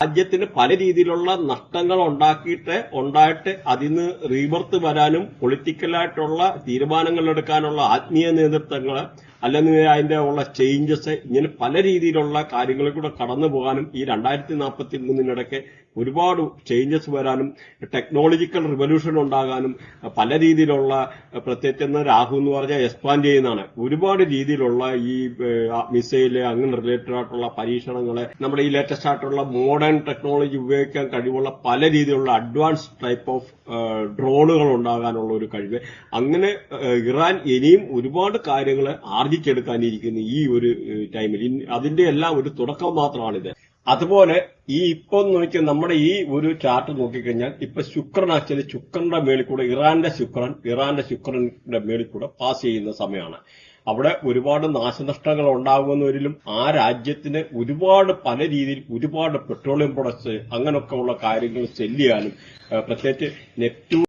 രാജ്യത്തിന് പല രീതിയിലുള്ള നഷ്ടങ്ങൾ ഉണ്ടായിട്ട് അതിന് റീബർത്ത് വരാനും പൊളിറ്റിക്കലായിട്ടുള്ള തീരുമാനങ്ങൾ എടുക്കാനുള്ള ആത്മീയ നേതൃത്വങ്ങള് അല്ലെങ്കിൽ അതിന്റെ ഉള്ള ചേഞ്ചസ് ഇങ്ങനെ പല രീതിയിലുള്ള കാര്യങ്ങളിൽ കൂടെ കടന്നു പോകാനും ഈ 2043 ഒരുപാട് ചേഞ്ചസ് വരാനും ടെക്നോളജിക്കൽ റിവല്യൂഷൻ ഉണ്ടാകാനും പല രീതിയിലുള്ള പ്രത്യേകിച്ച് രാഹു എന്ന് പറഞ്ഞാൽ എക്സ്പാൻഡ് ചെയ്യുന്നതാണ്. ഒരുപാട് രീതിയിലുള്ള ഈ മിസൈല് അങ്ങനെ റിലേറ്റഡ് ആയിട്ടുള്ള പരീക്ഷണങ്ങള് നമ്മുടെ ഈ ലേറ്റസ്റ്റ് ആയിട്ടുള്ള മോഡേൺ ടെക്നോളജി ഉപയോഗിക്കാൻ കഴിവുള്ള പല രീതിയിലുള്ള അഡ്വാൻസ് ടൈപ്പ് ഓഫ് ഡ്രോണുകൾ ഉണ്ടാകാനുള്ള ഒരു കഴിവ്. അങ്ങനെ ഇറാൻ ഇനിയും ഒരുപാട് കാര്യങ്ങൾ ആർജിച്ചെടുക്കാനിരിക്കുന്നു ഈ ഒരു ടൈമിൽ. അതിന്റെ എല്ലാം ഒരു തുടക്കം മാത്രമാണിത്. അതുപോലെ ഈ ഇപ്പം നോക്കിയാൽ നമ്മുടെ ഈ ഒരു ചാർട്ട് നോക്കിക്കഴിഞ്ഞാൽ ഇപ്പൊ ശുക്രൻ ആക്ച്വലി ശുക്രന്റെ മേളിൽ കൂടെ ഇറാന്റെ ശുക്രന്റെ മേളിൽ കൂടെ പാസ് ചെയ്യുന്ന സമയമാണ്. അവിടെ ഒരുപാട് നാശനഷ്ടങ്ങൾ ഉണ്ടാകുന്നവരിലും ആ രാജ്യത്തിന് ഒരുപാട് പല രീതിയിൽ ഒരുപാട് പെട്രോളിയം പ്രൊഡക്ട്സ് അങ്ങനെയൊക്കെ ഉള്ള കാര്യങ്ങൾ സെല്ല് ചെയ്യാനും പ്രത്യേകിച്ച് നെപ്റ്റ്യൂൺ